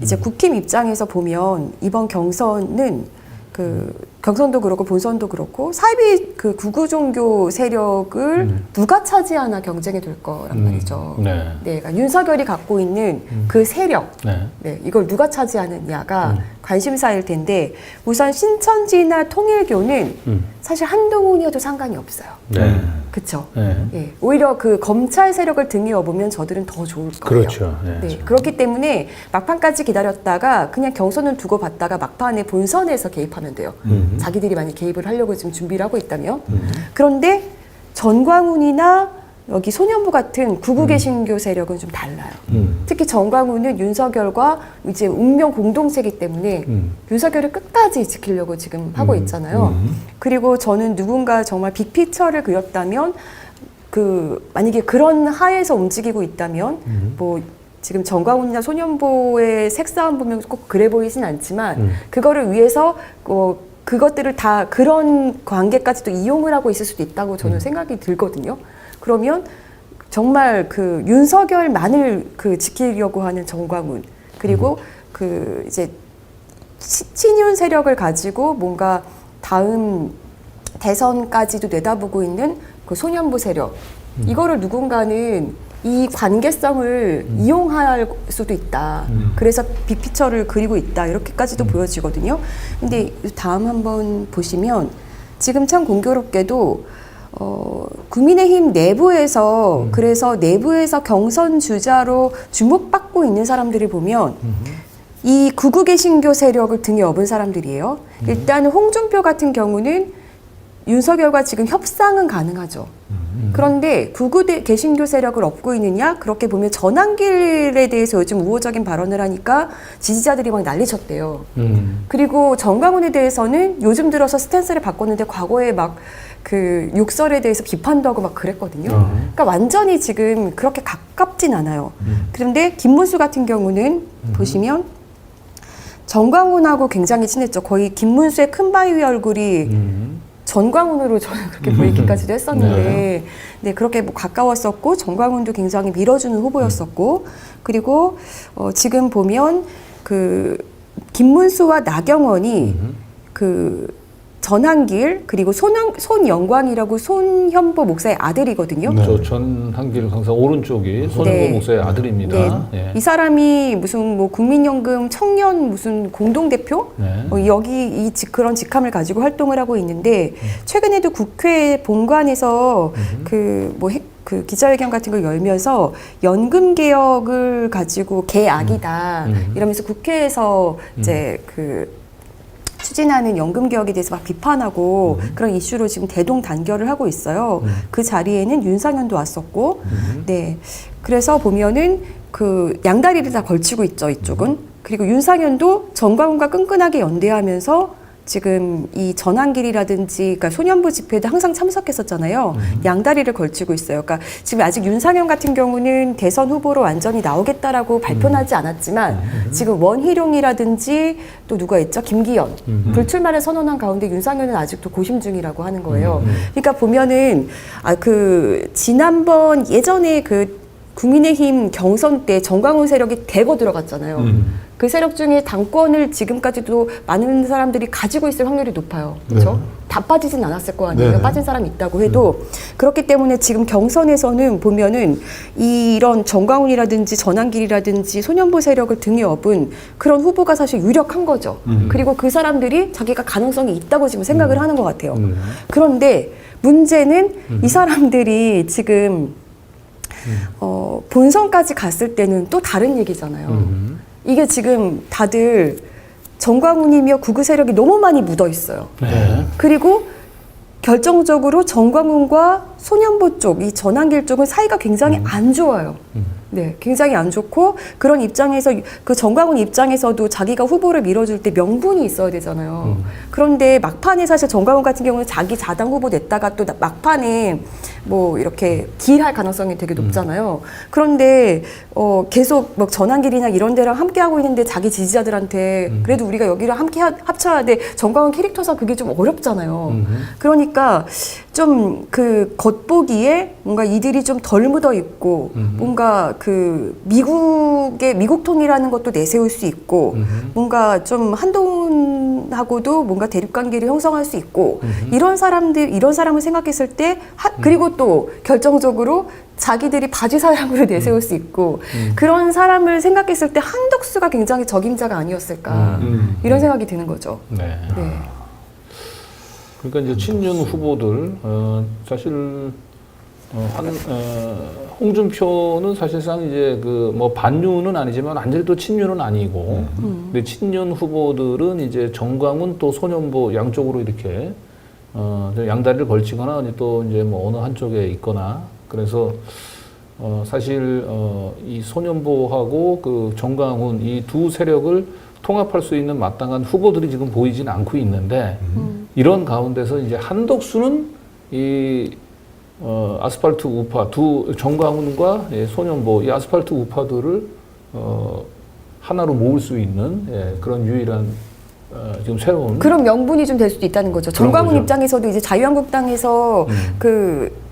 이제 국힘 입장에서 보면 이번 경선은 경선도 그렇고 본선도 그렇고 사이비 구구 종교 세력을 누가 차지하나 경쟁이 될 거란 말이죠. 네, 그러니까 윤석열이 갖고 있는 그 세력, 네, 이걸 누가 차지하느냐가 관심사일 텐데 우선 신천지나 통일교는 사실 한동훈이어도 상관이 없어요. 네. 그렇죠. 네. 예, 오히려 그 검찰 세력을 등에 업으면 저들은 더 좋을 거예요. 그렇죠. 네, 그렇기 때문에 막판까지 기다렸다가 그냥 경선은 두고 봤다가 막판에 본선에서 개입하면 돼요. 자기들이 많이 개입을 하려고 지금 준비를 하고 있다면. 그런데 전광훈이나 여기 소년부 같은 구구 개신교 세력은 좀 달라요. 특히 전광훈은 윤석열과 이제 운명 공동체이기 때문에 윤석열을 끝까지 지키려고 지금 하고 있잖아요. 그리고 저는 누군가 정말 빅피처를 그렸다면 만약에 그런 하에서 움직이고 있다면 뭐 지금 전광훈이나 소년부의 색싸움 보면 꼭 그래 보이진 않지만 그거를 위해서 그것들을 다 그런 관계까지도 이용을 하고 있을 수도 있다고 저는 생각이 들거든요. 그러면 정말 윤석열만을 지키려고 하는 전광훈 그리고 이제 친윤 세력을 가지고 뭔가 다음 대선까지도 내다보고 있는 그 소년부 세력 이거를 누군가는 이 관계성을 이용할 수도 있다. 그래서 빅피처를 그리고 있다. 이렇게까지도 보여지거든요. 근데 다음 한번 보시면 지금 참 공교롭게도 국민의힘 내부에서 그래서 내부에서 경선 주자로 주목받고 있는 사람들을 보면 이 구구 개신교 세력을 등에 업은 사람들이에요. 일단 홍준표 같은 경우는 윤석열과 지금 협상은 가능하죠. 그런데 구구 개신교 세력을 업고 있느냐? 그렇게 보면 전환길에 대해서 요즘 우호적인 발언을 하니까 지지자들이 막 난리쳤대요. 그리고 정광훈에 대해서는 요즘 들어서 스탠스를 바꿨는데 과거에 막 욕설에 대해서 비판도 하고 막 그랬거든요. 그러니까 완전히 지금 그렇게 가깝진 않아요. 그런데 김문수 같은 경우는 보시면 정광훈하고 굉장히 친했죠. 거의 김문수의 큰 바위 얼굴이 전광훈으로 저는 그렇게 보이기까지도 했었는데, 네, 그렇게 뭐 가까웠었고, 전광훈도 굉장히 밀어주는 후보였었고, 그리고, 지금 보면, 김문수와 나경원이 전한길, 그리고 손영광이라고 손현보 목사의 아들이거든요. 네. 저 전한길 강사 오른쪽이 손현보 목사의 아들입니다. 네. 이 사람이 무슨 뭐 국민연금 청년 무슨 공동대표? 여기 그런 직함을 가지고 활동을 하고 있는데, 최근에도 국회 본관에서 기자회견 같은 걸 열면서 연금 개혁을 가지고 개악이다. 이러면서 국회에서 이제 추진하는 연금 개혁에 대해서 막 비판하고 그런 이슈로 지금 대동단결을 하고 있어요. 그 자리에는 윤상현도 왔었고, 네. 그래서 보면은 양다리를 다 걸치고 있죠, 이쪽은. 그리고 윤상현도 전광훈과 끈끈하게 연대하면서 지금 이 전환길이라든지, 그러니까 소년부 집회도 항상 참석했었잖아요. 양다리를 걸치고 있어요. 그러니까 지금 아직 윤상현 같은 경우는 대선 후보로 완전히 나오겠다라고 발표는 하지 않았지만, 지금 원희룡이라든지 또 누가 있죠? 김기현. 불출마를 선언한 가운데 윤상현은 아직도 고심 중이라고 하는 거예요. 그러니까 보면은, 지난번 예전에 국민의힘 경선 때 정광훈 세력이 대거 들어갔잖아요. 그 세력 중에 당권을 지금까지도 많은 사람들이 가지고 있을 확률이 높아요. 그렇죠? 다 빠지진 않았을 거 아니에요. 빠진 사람이 있다고 해도. 그렇기 때문에 지금 경선에서는 보면은 이런 정광훈이라든지 전한길이라든지 소년부 세력을 등에 업은 그런 후보가 사실 유력한 거죠. 그리고 그 사람들이 자기가 가능성이 있다고 지금 생각을 하는 것 같아요. 그런데 문제는 이 사람들이 지금 본선까지 갔을 때는 또 다른 얘기잖아요. 이게 지금 다들 정광훈이며 구구 세력이 너무 많이 묻어 있어요. 그리고 결정적으로 정광훈과 소년부 쪽, 이 전한길 쪽은 사이가 굉장히 안 좋아요. 네, 굉장히 안 좋고, 그런 입장에서 정광훈 입장에서도 자기가 후보를 밀어줄 때 명분이 있어야 되잖아요. 그런데 막판에 사실 정광훈 같은 경우는 자기 자당 후보 냈다가 또 막판에 뭐 이렇게 길할 가능성이 되게 높잖아요. 그런데 계속 막 전한길이나 이런 데랑 함께 하고 있는데 자기 지지자들한테 그래도 우리가 여기랑 함께 합쳐야 돼. 정광훈 캐릭터상 그게 좀 어렵잖아요. 그러니까 좀 겉보기에 뭔가 이들이 좀 덜 묻어 있고 뭔가 그 미국통이라는 것도 내세울 수 있고 뭔가 좀 한동훈하고도 뭔가 대립 관계를 형성할 수 있고 이런 사람을 생각했을 때 그리고 또 결정적으로 자기들이 바지 사람으로 내세울 수 있고 그런 사람을 생각했을 때 한덕수가 굉장히 적임자가 아니었을까 이런 생각이 드는 거죠. 네. 네. 그러니까 이제 친윤 후보들 사실 홍준표는 사실상 이제 그 뭐 반윤은 아니지만 완전히 또 친윤은 아니고, 근데 친윤 후보들은 이제 정광훈 또 손현보 양쪽으로 이렇게 양다리를 걸치거나 아니 또 이제 뭐 어느 한쪽에 있거나 그래서 사실 이 손현보하고 그 정광훈 이 두 세력을 통합할 수 있는 마땅한 후보들이 지금 보이진 않고 있는데 이런 가운데서 이제 한덕수는 이 아스팔트 우파 정광훈과 손현보 이 아스팔트 우파들을 하나로 모을 수 있는 그런 유일한 지금 새로운 그런 명분이 좀 될 수도 있다는 거죠. 정광훈 거죠. 입장에서도 이제 자유한국당에서 그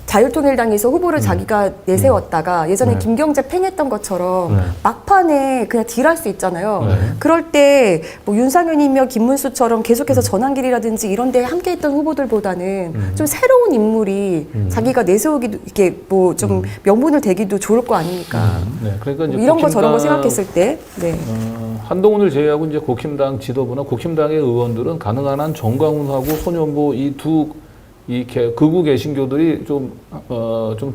자유통일당에서 후보를 자기가 내세웠다가 예전에 네. 김경재 팽했던 것처럼 네. 막판에 그냥 딜할 수 있잖아요. 네. 그럴 때 뭐 윤상현이며 김문수처럼 계속해서 전환길이라든지 이런 데 함께했던 후보들보다는 좀 새로운 인물이 자기가 내세우기도 이렇게 뭐 좀 명분을 대기도 좋을 거 아닙니까? 네, 그러니까 이제 뭐 이런 거 저런 거 국힘당, 생각했을 때, 네. 한동훈을 제외하고 이제 국힘당 지도부나 국힘당의 의원들은 가능한 한 정광훈하고 손현보 이 극우 개신교들이 좀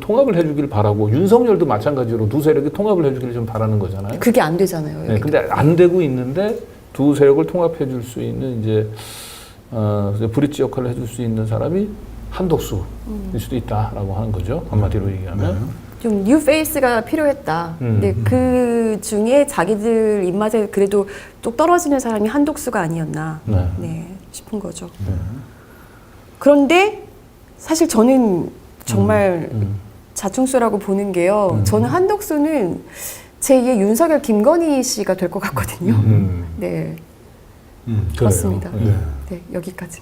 통합을 해주길 바라고 윤석열도 마찬가지로 두 세력이 통합을 해주길 좀 바라는 거잖아요. 그게 안 되잖아요. 네, 근데 안 되고 있는데 두 세력을 통합해줄 수 있는 이제 브릿지 역할을 해줄 수 있는 사람이 한덕수일 수도 있다라고 하는 거죠. 한마디로 얘기하면. 좀 뉴 페이스가 필요했다. 근데 그 중에 자기들 입맛에 그래도 뚝 떨어지는 사람이 한덕수가 아니었나 네. 싶은 거죠. 그런데 사실 저는 정말 자충수라고 보는 게요. 저는 한덕수는 제2의 윤석열 김건희 씨가 될 것 같거든요. 네, 그래요. 그렇습니다. 네. 네, 여기까지.